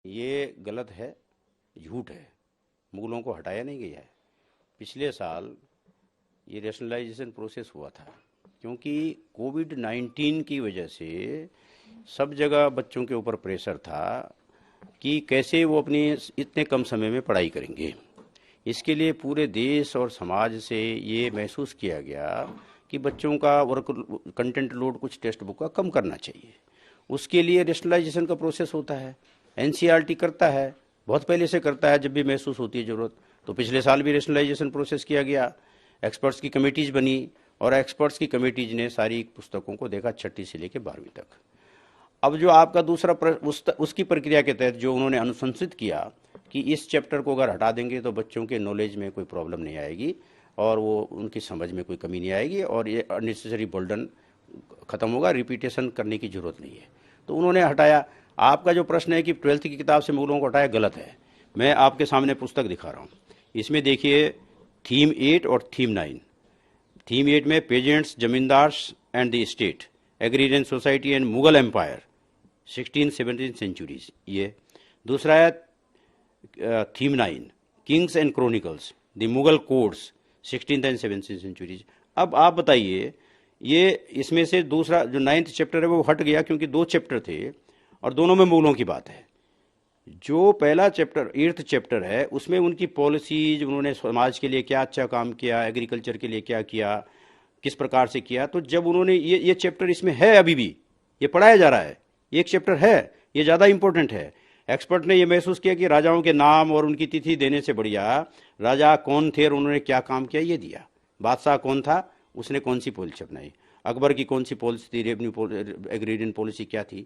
ये गलत है, झूठ है। मुगलों को हटाया नहीं गया है। पिछले साल ये रैशनलाइजेशन प्रोसेस हुआ था, क्योंकि कोविड-19 की वजह से सब जगह बच्चों के ऊपर प्रेशर था कि कैसे वो अपनी इतने कम समय में पढ़ाई करेंगे। इसके लिए पूरे देश और समाज से ये महसूस किया गया कि बच्चों का वर्क कंटेंट लोड कुछ टेक्स्ट बुक का कम करना चाहिए। उसके लिए रैशनलाइजेशन का प्रोसेस होता है। एनसीईआरटी करता है, बहुत पहले से करता है जब भी महसूस होती है ज़रूरत। तो पिछले साल भी रैशनलाइजेशन प्रोसेस किया गया, एक्सपर्ट्स की कमेटीज बनी और एक्सपर्ट्स की कमेटीज ने सारी पुस्तकों को देखा, छठी से लेकर 12वीं तक। अब जो आपका दूसरा उसकी प्रक्रिया के तहत जो उन्होंने अनुशंसित किया कि इस चैप्टर को अगर हटा देंगे तो बच्चों के नॉलेज में कोई प्रॉब्लम नहीं आएगी और वो उनकी समझ में कोई कमी नहीं आएगी और ये अननेसेसरी बर्डन खत्म होगा, रिपीटेशन करने की जरूरत नहीं है, तो उन्होंने हटाया। आपका जो प्रश्न है कि 12th की किताब से मुगलों को हटाया, गलत है। मैं आपके सामने पुस्तक दिखा रहा हूँ, इसमें देखिए थीम 8 और थीम 9। थीम 8 में peasants, zamindars and the state, agrarian society and Mughal empire 16-17 centuries, ये। दूसरा है theme 9, kings and chronicles, the Mughal courts 16th and 17th centuries. अब आप बताइए, ये इसमें से दूसरा जो 9th चैप्टर है वो हट गया क्योंकि 2 चैप्टर थे और दोनों में मुगलों की बात है। जो पहला चैप्टर 8th चैप्टर है उसमें उनकी पॉलिसीज, उन्होंने समाज के लिए क्या अच्छा काम किया, एग्रीकल्चर के लिए क्या किया, किस प्रकार से किया। तो जब उन्होंने ये चैप्टर इसमें है, अभी भी ये पढ़ाया जा रहा है, एक चैप्टर है, ये ज़्यादा इंपॉर्टेंट है। एक्सपर्ट ने ये महसूस किया कि राजाओं के नाम और उनकी तिथि देने से बढ़िया राजा कौन थे और उन्होंने क्या काम किया ये दिया। बादशाह कौन था, उसने कौन सी पॉलिसी अपनाई, अकबर की कौन सी पॉलिसी थी, रेवेन्यू एग्रीरियन पॉलिसी क्या थी,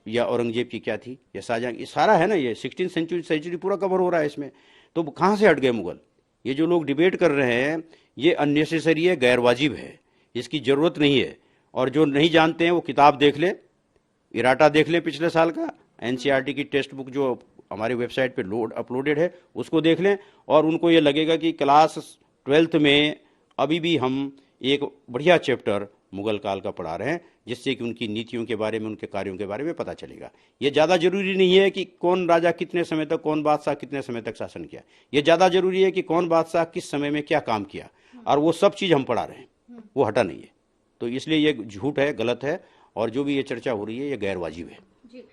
या औरंगजेब की क्या थी, या शाहजहां, ये सारा है ना। ये 16th सेंचुरी पूरा कवर हो रहा है इसमें। तो कहाँ से हट गए मुगल? ये जो लोग डिबेट कर रहे हैं ये अननेसेसरी है, गैर वाजिब है, इसकी ज़रूरत नहीं है। और जो नहीं जानते हैं वो किताब देख ले, इराटा देख लें पिछले साल का, एनसीईआरटी की टेक्स्ट बुक जो हमारे वेबसाइट पे अपलोडेड है उसको देख लें, और उनको ये लगेगा कि क्लास 12th में अभी भी हम एक बढ़िया चैप्टर मुगल काल का पढ़ा रहे हैं, जिससे कि उनकी नीतियों के बारे में, उनके कार्यों के बारे में पता चलेगा। ये ज़्यादा जरूरी नहीं है कि कौन राजा कितने समय तक, कौन बादशाह कितने समय तक शासन किया। ये ज़्यादा जरूरी है कि कौन बादशाह किस समय में क्या काम किया, और वो सब चीज़ हम पढ़ा रहे हैं, वो हटा नहीं है। तो इसलिए ये झूठ है, गलत है, और जो भी ये चर्चा हो रही है ये गैर वाजिब है जी।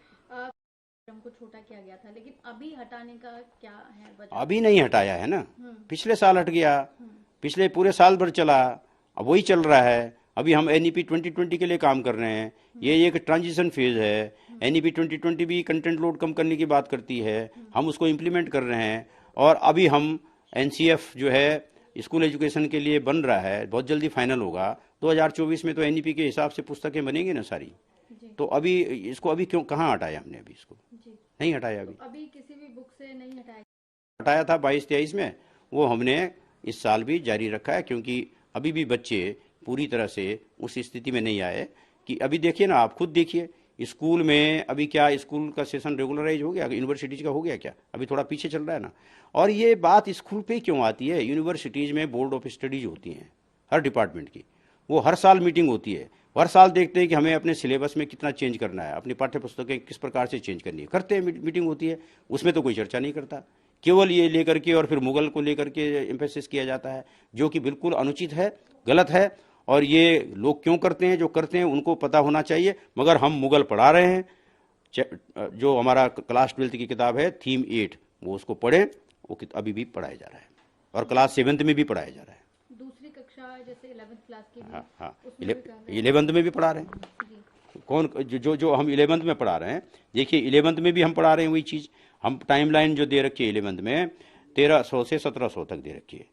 को छोटा किया गया था, लेकिन अभी हटाने का क्या है वजह? अभी नहीं हटाया है ना, पिछले साल हट गया, पिछले पूरे साल भर चला, अब वही चल रहा है। अभी हम एनईपी 2020 के लिए काम कर रहे हैं, ये एक ट्रांजिशन फेज है। एनईपी 2020 भी कंटेंट लोड कम करने की बात करती है, हम उसको इम्प्लीमेंट कर रहे हैं। और अभी हम एनसीएफ जो है स्कूल एजुकेशन के लिए बन रहा है, बहुत जल्दी फाइनल होगा। 2024 में तो एनईपी के हिसाब से पुस्तकें बनेंगी ना सारी। तो अभी इसको अभी क्यों, कहाँ हटाया हमने? अभी इसको नहीं हटाया। अभी किसी भी बुक से नहीं हटाया, हटाया था 22-23 में, वो हमने इस साल भी जारी रखा है, क्योंकि अभी भी बच्चे पूरी तरह से उस स्थिति में नहीं आए कि अभी देखिए ना, आप खुद देखिए स्कूल में अभी क्या, स्कूल का सेशन रेगुलराइज हो गया, यूनिवर्सिटीज का हो गया क्या? अभी थोड़ा पीछे चल रहा है ना। और ये बात स्कूल पे क्यों आती है? यूनिवर्सिटीज में बोर्ड ऑफ स्टडीज होती हैं हर डिपार्टमेंट की, वो हर साल मीटिंग होती है, हर साल देखते हैं कि हमें अपने सिलेबस में कितना चेंज करना है, अपनी पाठ्य पुस्तकें किस प्रकार से चेंज करनी है, करते हैं, मीटिंग होती है, उसमें तो कोई चर्चा नहीं करता। केवल ये लेकर के और फिर मुगल को लेकर के एम्फेसिस किया जाता है, जो कि बिल्कुल अनुचित है, गलत है। और ये लोग क्यों करते हैं, जो करते हैं उनको पता होना चाहिए। मगर हम मुगल पढ़ा रहे हैं, जो हमारा क्लास 12th की किताब है थीम 8, वो उसको पढ़ें, वो अभी भी पढ़ाया जा रहा है, और क्लास 7th में भी पढ़ाया जा रहा है। दूसरी कक्षा जैसे 11th क्लास की भी, हाँ हाँ, उसमें भी कर रहे हैं। 11th में भी पढ़ा रहे हैं। जी। कौन जो हम 11th में पढ़ा रहे हैं, देखिए 11th में भी हम पढ़ा रहे हैं वही चीज़। हम टाइमलाइन जो दे रखी है 11th में 1300 से 1700 तक दे रखी है,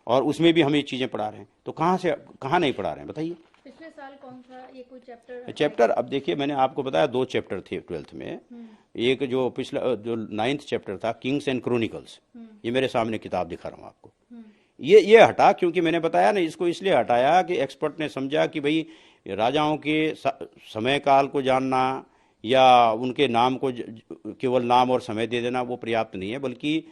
और उसमें भी हम ये चीज़ें पढ़ा रहे हैं। तो कहाँ नहीं पढ़ा रहे हैं बताइए? पिछले साल कौन सा ये कोई चैप्टर? चैप्टर अब देखिए, मैंने आपको बताया 2 चैप्टर थे 12th में। एक जो पिछला जो 9th चैप्टर था, किंग्स एंड क्रोनिकल्स, ये मेरे सामने किताब दिखा रहा हूँ आपको। ये हटा, क्योंकि मैंने बताया ना, इसको इसलिए हटाया कि एक्सपर्ट ने समझा कि भाई राजाओं के समय काल को जानना या उनके नाम को केवल नाम और समय दे देना वो पर्याप्त नहीं है, बल्कि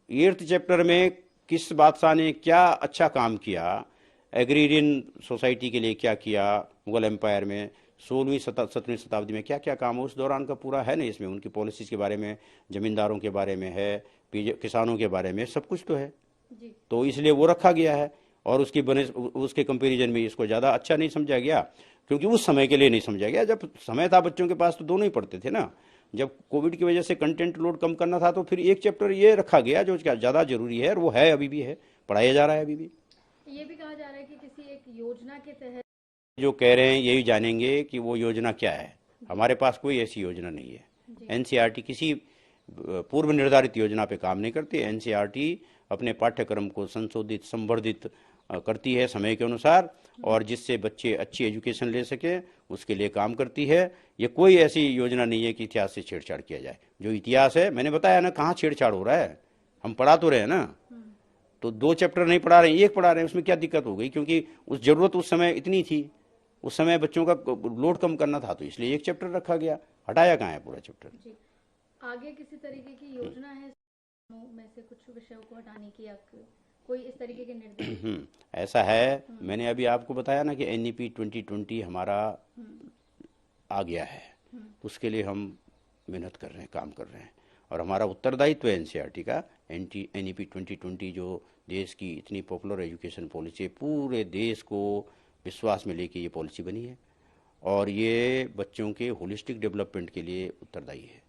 8th चैप्टर में किस बादशाह ने क्या अच्छा काम किया, एग्रीरियन सोसाइटी के लिए क्या किया मुगल एम्पायर में, 16वीं 17वीं शताब्दी में क्या क्या काम हो उस दौरान का पूरा है ना इसमें, उनकी पॉलिसीज के बारे में, जमींदारों के बारे में है, किसानों के बारे में, सब कुछ तो है। जी। तो इसलिए वो रखा गया है और उसके कंपैरिजन में इसको ज़्यादा अच्छा नहीं समझा गया, क्योंकि उस समय के लिए नहीं समझा गया। जब समय था बच्चों के पास तो दोनों ही पढ़ते थे ना। जब कोविड की वजह से कंटेंट लोड कम करना था तो फिर एक चैप्टर ये रखा गया जो ज़्यादा जरूरी है, और वो है, अभी भी है, पढ़ाया जा रहा है अभी भी। ये भी कहा जा रहा है कि किसी एक योजना के तहत जो कह रहे हैं यही जानेंगे कि वो योजना क्या है। हमारे पास कोई ऐसी योजना नहीं है। एनसीईआरटी किसी पूर्व निर्धारित योजना पे काम नहीं करती। एनसीईआरटी अपने पाठ्यक्रम को संशोधित संवर्धित करती है समय के अनुसार, और जिससे बच्चे अच्छी एजुकेशन ले सकें उसके लिए काम करती है। ये कोई ऐसी योजना नहीं है कि इतिहास से छेड़छाड़ किया जाए। जो इतिहास है, मैंने बताया ना, कहाँ छेड़छाड़ हो रहा है, हम पढ़ा तो रहे हैं ना। तो 2 चैप्टर नहीं पढ़ा रहे हैं, 1 पढ़ा रहे हैं, उसमें क्या दिक्कत हो गई? क्योंकि उस जरूरत उस समय इतनी थी, उस समय बच्चों का लोड कम करना था, तो इसलिए 1 चैप्टर रखा गया। हटाया कहाँ है पूरा चैप्टर? जी। आगे किसी तरीके की योजना है में से कुछ विषयों को हटाने की, या कोई इस तरीके के निर्देश? ऐसा है, मैंने अभी आपको बताया ना कि एनईपी 2020 हमारा आ गया है, उसके लिए हम मेहनत कर रहे हैं, काम कर रहे हैं, और हमारा उत्तरदायित्व है एनसीईआरटी का। एनईपी 2020 जो देश की इतनी पॉपुलर एजुकेशन पॉलिसी है, पूरे देश को विश्वास में लेके ये पॉलिसी बनी है, और ये बच्चों के होलिस्टिक डेवलपमेंट के लिए उत्तरदायी है।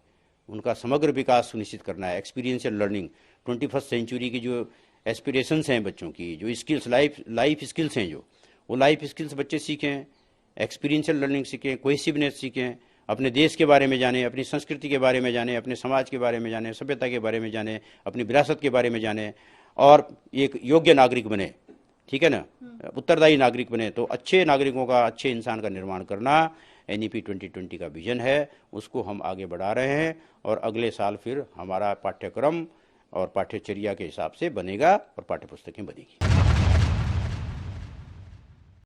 उनका समग्र विकास सुनिश्चित करना है। एक्सपीरियंशियल लर्निंग, 21st सेंचुरी की जो एस्पिरेशंस हैं बच्चों की, जो स्किल्स, लाइफ स्किल्स हैं, जो वो लाइफ स्किल्स बच्चे सीखें, एक्सपीरियंशियल लर्निंग सीखें, कोहेसिवनेस सीखें, अपने देश के बारे में जाने, अपनी संस्कृति के बारे में जाने, अपने समाज के बारे में जाने, सभ्यता के बारे में जाने, अपनी विरासत के बारे में जाने, और एक योग्य नागरिक बने। ठीक है ना, उत्तरदायी नागरिक बने। तो अच्छे नागरिकों का, अच्छे इंसान का निर्माण करना एनईपी 2020 का विजन है। उसको हम आगे बढ़ा रहे हैं, और अगले साल फिर हमारा पाठ्यक्रम और पाठ्यचर्या के हिसाब से बनेगा और पाठ्यपुस्तकें बनेगी।